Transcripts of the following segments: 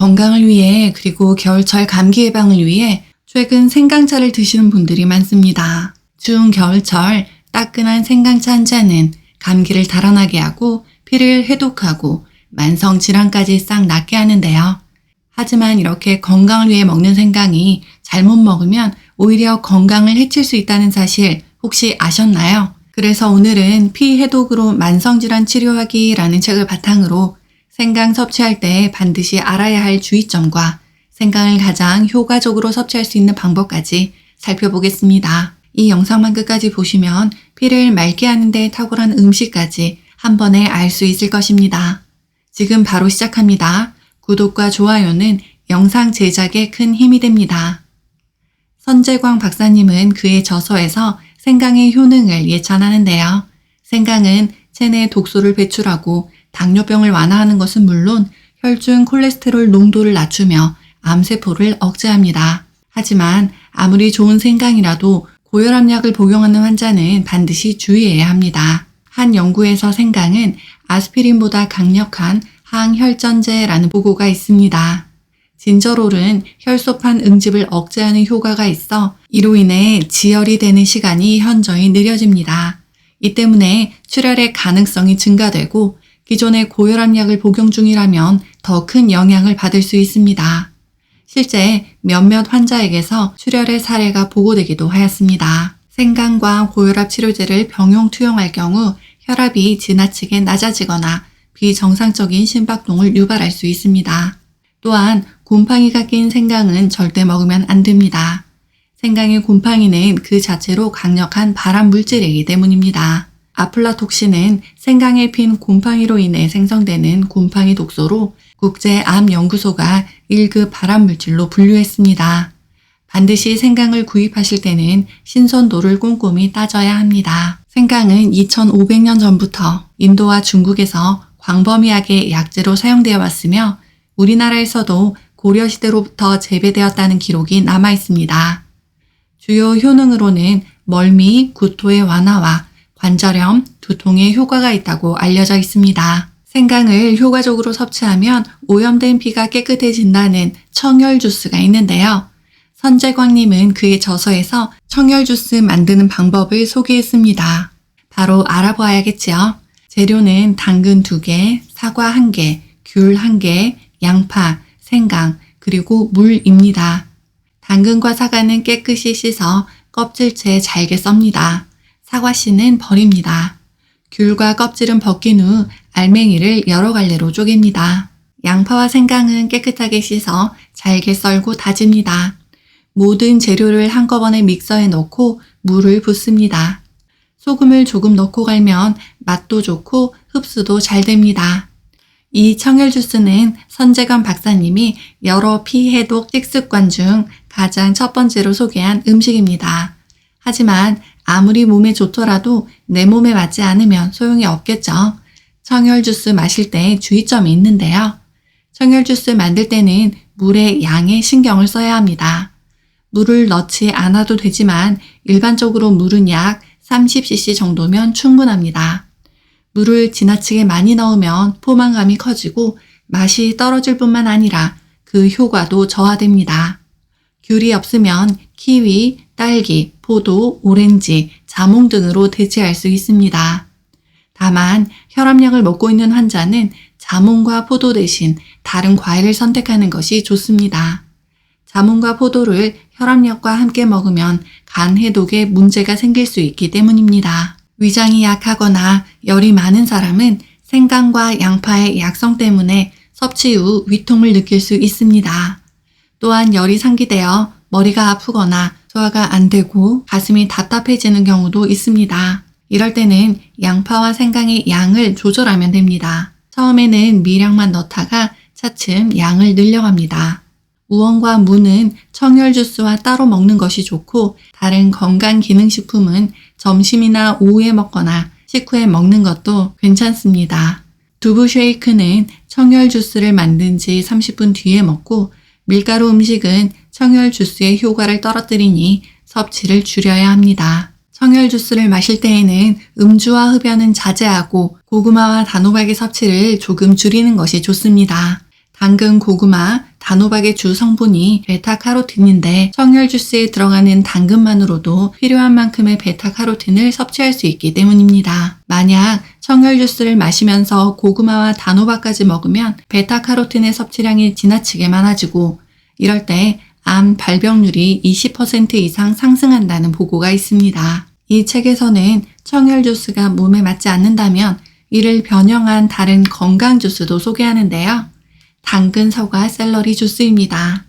건강을 위해 그리고 겨울철 감기 예방을 위해 최근 생강차를 드시는 분들이 많습니다. 추운 겨울철 따끈한 생강차 한 잔은 감기를 달아나게 하고 피를 해독하고 만성 질환까지 싹 낫게 하는데요. 하지만 이렇게 건강을 위해 먹는 생강이 잘못 먹으면 오히려 건강을 해칠 수 있다는 사실 혹시 아셨나요? 그래서 오늘은 피 해독으로 만성질환 치료하기라는 책을 바탕으로 생강 섭취할 때 반드시 알아야 할 주의점과 생강을 가장 효과적으로 섭취할 수 있는 방법까지 살펴보겠습니다. 이 영상만 끝까지 보시면 피를 맑게 하는 데 탁월한 음식까지 한 번에 알 수 있을 것입니다. 지금 바로 시작합니다. 구독과 좋아요는 영상 제작에 큰 힘이 됩니다. 선재광 박사님은 그의 저서에서 생강의 효능을 예찬하는데요. 생강은 체내 독소를 배출하고 당뇨병을 완화하는 것은 물론 혈중 콜레스테롤 농도를 낮추며 암세포를 억제합니다. 하지만 아무리 좋은 생강이라도 고혈압약을 복용하는 환자는 반드시 주의해야 합니다. 한 연구에서 생강은 아스피린보다 강력한 항혈전제라는 보고가 있습니다. 진저롤은 혈소판 응집을 억제하는 효과가 있어 이로 인해 지혈이 되는 시간이 현저히 느려집니다. 이 때문에 출혈의 가능성이 증가되고 기존의 고혈압약을 복용 중이라면 더 큰 영향을 받을 수 있습니다. 실제 몇몇 환자에게서 출혈의 사례가 보고되기도 하였습니다. 생강과 고혈압 치료제를 병용 투여할 경우 혈압이 지나치게 낮아지거나 비정상적인 심박동을 유발할 수 있습니다. 또한 곰팡이가 낀 생강은 절대 먹으면 안 됩니다. 생강의 곰팡이는 그 자체로 강력한 발암 물질이기 때문입니다. 아플라톡신은 생강에 핀 곰팡이로 인해 생성되는 곰팡이 독소로 국제암연구소가 1급 발암 물질로 분류했습니다. 반드시 생강을 구입하실 때는 신선도를 꼼꼼히 따져야 합니다. 생강은 2500년 전부터 인도와 중국에서 광범위하게 약재로 사용되어 왔으며 우리나라에서도 고려시대로부터 재배되었다는 기록이 남아 있습니다. 주요 효능으로는 멀미, 구토의 완화와 관절염, 두통에 효과가 있다고 알려져 있습니다. 생강을 효과적으로 섭취하면 오염된 피가 깨끗해진다는 청열 주스가 있는데요. 선재광님은 그의 저서에서 청열 주스 만드는 방법을 소개했습니다. 바로 알아봐야겠지요. 재료는 당근 2개, 사과 1개, 귤 1개, 양파, 생강, 그리고 물입니다. 당근과 사과는 깨끗이 씻어 껍질째 잘게 썹니다. 사과씨는 버립니다. 귤과 껍질은 벗긴 후 알맹이를 여러 갈래로 쪼갭니다. 양파와 생강은 깨끗하게 씻어 잘게 썰고 다집니다. 모든 재료를 한꺼번에 믹서에 넣고 물을 붓습니다. 소금을 조금 넣고 갈면 맛도 좋고 흡수도 잘 됩니다. 이 청열 주스는 선재광 박사님이 여러 피해독 식습관 중 가장 첫 번째로 소개한 음식입니다. 하지만 아무리 몸에 좋더라도 내 몸에 맞지 않으면 소용이 없겠죠. 청열 주스 마실 때 주의점이 있는데요. 청열 주스 만들 때는 물의 양에 신경을 써야 합니다. 물을 넣지 않아도 되지만 일반적으로 물은 약 30cc 정도면 충분합니다. 물을 지나치게 많이 넣으면 포만감이 커지고 맛이 떨어질 뿐만 아니라 그 효과도 저하됩니다. 귤이 없으면 키위, 딸기, 포도, 오렌지, 자몽 등으로 대체할 수 있습니다. 다만 혈압약을 먹고 있는 환자는 자몽과 포도 대신 다른 과일을 선택하는 것이 좋습니다. 자몽과 포도를 혈압약과 함께 먹으면 간 해독에 문제가 생길 수 있기 때문입니다. 위장이 약하거나 열이 많은 사람은 생강과 양파의 약성 때문에 섭취 후 위통을 느낄 수 있습니다. 또한 열이 상기되어 머리가 아프거나 소화가 안 되고 가슴이 답답해지는 경우도 있습니다. 이럴 때는 양파와 생강의 양을 조절하면 됩니다. 처음에는 미량만 넣다가 차츰 양을 늘려갑니다. 우엉과 무는 청열 주스와 따로 먹는 것이 좋고 다른 건강기능식품은 점심이나 오후에 먹거나 식후에 먹는 것도 괜찮습니다. 두부 쉐이크는 청열 주스를 만든 지 30분 뒤에 먹고 밀가루 음식은 청열 주스의 효과를 떨어뜨리니 섭취를 줄여야 합니다. 청열 주스를 마실 때에는 음주와 흡연은 자제하고 고구마와 단호박의 섭취를 조금 줄이는 것이 좋습니다. 당근, 고구마, 단호박의 주 성분이 베타카로틴인데 청열 주스에 들어가는 당근만으로도 필요한 만큼의 베타카로틴을 섭취할 수 있기 때문입니다. 만약 청열 주스를 마시면서 고구마와 단호박까지 먹으면 베타카로틴의 섭취량이 지나치게 많아지고 이럴 때 암 발병률이 20% 이상 상승한다는 보고가 있습니다. 이 책에서는 청열 주스가 몸에 맞지 않는다면 이를 변형한 다른 건강 주스도 소개하는데요. 당근, 사과, 샐러리 주스입니다.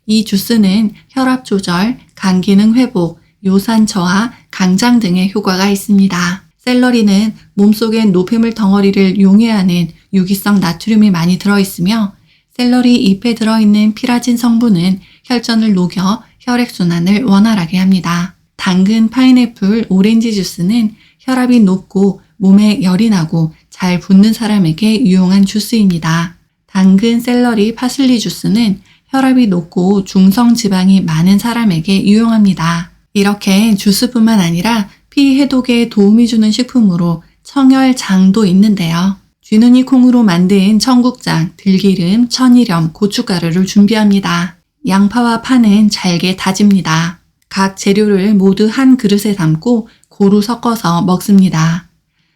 이 주스는 혈압 조절, 간 기능 회복, 요산 저하, 강장 등의 효과가 있습니다. 샐러리는 몸속의 노폐물 덩어리를 용해하는 유기성 나트륨이 많이 들어있으며 샐러리 잎에 들어있는 피라진 성분은 혈전을 녹여 혈액순환을 원활하게 합니다. 당근, 파인애플, 오렌지 주스는 혈압이 높고 몸에 열이 나고 잘 붓는 사람에게 유용한 주스입니다. 당근, 샐러리, 파슬리 주스는 혈압이 높고 중성 지방이 많은 사람에게 유용합니다. 이렇게 주스뿐만 아니라 피 해독에 도움이 주는 식품으로 청열장도 있는데요. 쥐눈이 콩으로 만든 청국장, 들기름, 천일염, 고춧가루를 준비합니다. 양파와 파는 잘게 다집니다. 각 재료를 모두 한 그릇에 담고 고루 섞어서 먹습니다.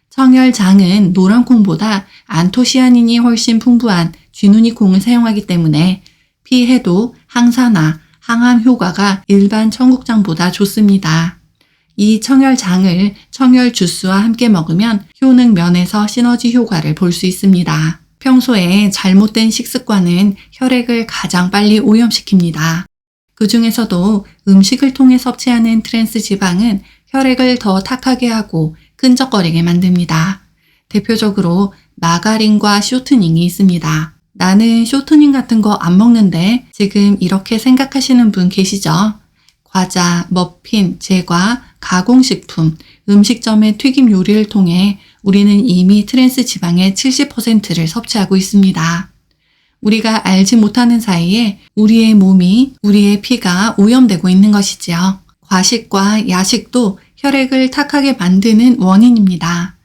청열장은 노란콩보다 안토시아닌이 훨씬 풍부한 쥐눈이 콩을 사용하기 때문에 피 해독, 항산화, 항암 효과가 일반 청국장보다 좋습니다. 이 청열장을 청열 주스와 함께 먹으면 효능 면에서 시너지 효과를 볼 수 있습니다. 평소에 잘못된 식습관은 혈액을 가장 빨리 오염시킵니다. 그 중에서도 음식을 통해 섭취하는 트랜스 지방은 혈액을 더 탁하게 하고 끈적거리게 만듭니다. 대표적으로 마가린과 쇼트닝이 있습니다. 나는 쇼트닝 같은 거 안 먹는데 지금 이렇게 생각하시는 분 계시죠? 과자, 머핀, 제과, 가공식품, 음식점의 튀김 요리를 통해 우리는 이미 트랜스 지방의 70%를 섭취하고 있습니다. 우리가 알지 못하는 사이에 우리의 몸이, 우리의 피가 오염되고 있는 것이지요. 과식과 야식도 혈액을 탁하게 만드는 원인입니다.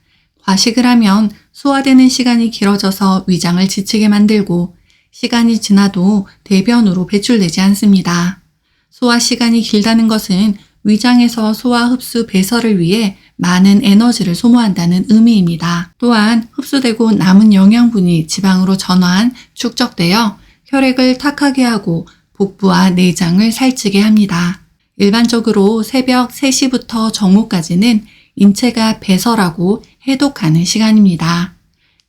과식을 하면 소화되는 시간이 길어져서 위장을 지치게 만들고 시간이 지나도 대변으로 배출되지 않습니다. 소화 시간이 길다는 것은 위장에서 소화 흡수 배설을 위해 많은 에너지를 소모한다는 의미입니다. 또한 흡수되고 남은 영양분이 지방으로 전환, 축적되어 혈액을 탁하게 하고 복부와 내장을 살찌게 합니다. 일반적으로 새벽 3시부터 정오까지는 인체가 배설하고 해독하는 시간입니다.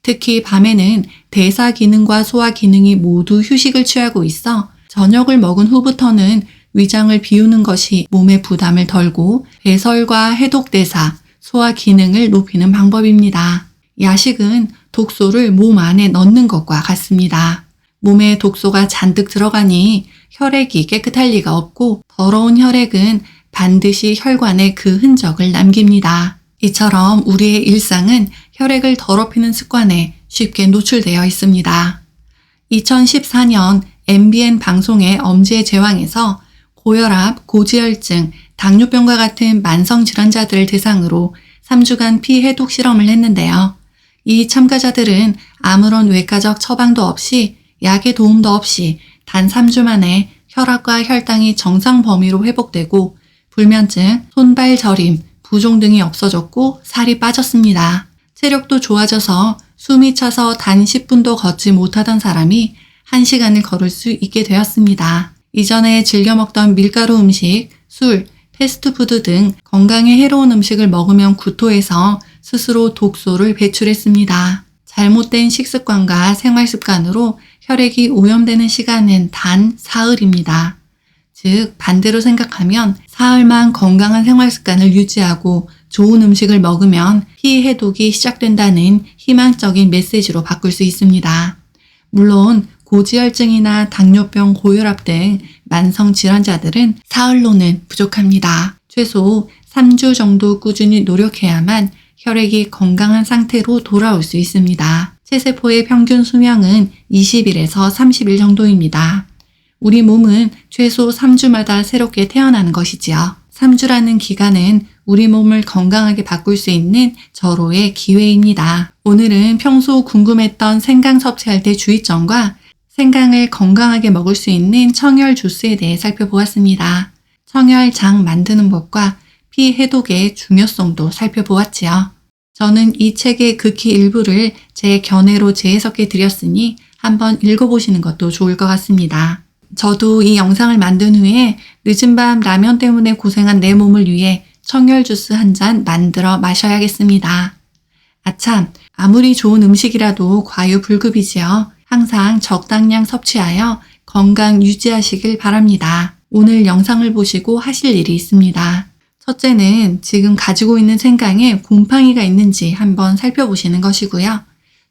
특히 밤에는 대사 기능과 소화 기능이 모두 휴식을 취하고 있어 저녁을 먹은 후부터는 위장을 비우는 것이 몸의 부담을 덜고 배설과 해독 대사, 소화 기능을 높이는 방법입니다. 야식은 독소를 몸 안에 넣는 것과 같습니다. 몸에 독소가 잔뜩 들어가니 혈액이 깨끗할 리가 없고 더러운 혈액은 반드시 혈관에 그 흔적을 남깁니다. 이처럼 우리의 일상은 혈액을 더럽히는 습관에 쉽게 노출되어 있습니다. 2014년 MBN 방송의 엄지의 제왕에서 고혈압, 고지혈증, 당뇨병과 같은 만성 질환자들을 대상으로 3주간 피 해독 실험을 했는데요. 이 참가자들은 아무런 외과적 처방도 없이 약의 도움도 없이 단 3주 만에 혈압과 혈당이 정상 범위로 회복되고 불면증, 손발 저림, 부종 등이 없어졌고 살이 빠졌습니다. 체력도 좋아져서 숨이 차서 단 10분도 걷지 못하던 사람이 1시간을 걸을 수 있게 되었습니다. 이전에 즐겨 먹던 밀가루 음식, 술, 패스트푸드 등 건강에 해로운 음식을 먹으면 구토해서 스스로 독소를 배출했습니다. 잘못된 식습관과 생활습관으로 혈액이 오염되는 시간은 단 사흘입니다. 즉 반대로 생각하면 사흘만 건강한 생활습관을 유지하고 좋은 음식을 먹으면 피 해독이 시작된다는 희망적인 메시지로 바꿀 수 있습니다. 물론 고지혈증이나 당뇨병, 고혈압 등 만성 질환자들은 사흘로는 부족합니다. 최소 3주 정도 꾸준히 노력해야만 혈액이 건강한 상태로 돌아올 수 있습니다. 체세포의 평균 수명은 20일에서 30일 정도입니다. 우리 몸은 최소 3주마다 새롭게 태어나는 것이지요. 3주라는 기간은 우리 몸을 건강하게 바꿀 수 있는 절호의 기회입니다. 오늘은 평소 궁금했던 생강 섭취할 때 주의점과 생강을 건강하게 먹을 수 있는 청열 주스에 대해 살펴보았습니다. 청열장 만드는 법과 피 해독의 중요성도 살펴보았지요. 저는 이 책의 극히 일부를 제 견해로 재해석해 드렸으니 한번 읽어보시는 것도 좋을 것 같습니다. 저도 이 영상을 만든 후에 늦은 밤 라면 때문에 고생한 내 몸을 위해 청열 주스 한 잔 만들어 마셔야겠습니다. 아참, 아무리 좋은 음식이라도 과유불급이지요. 항상 적당량 섭취하여 건강 유지하시길 바랍니다. 오늘 영상을 보시고 하실 일이 있습니다. 첫째는 지금 가지고 있는 생강에 곰팡이가 있는지 한번 살펴보시는 것이고요.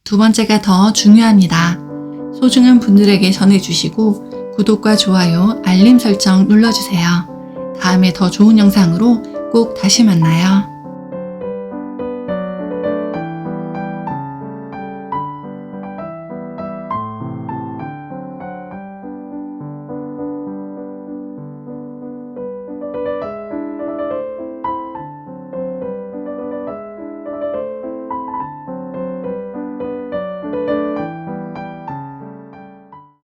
두 번째가 더 중요합니다. 소중한 분들에게 전해주시고 구독과 좋아요, 알림 설정 눌러주세요. 다음에 더 좋은 영상으로 꼭 다시 만나요.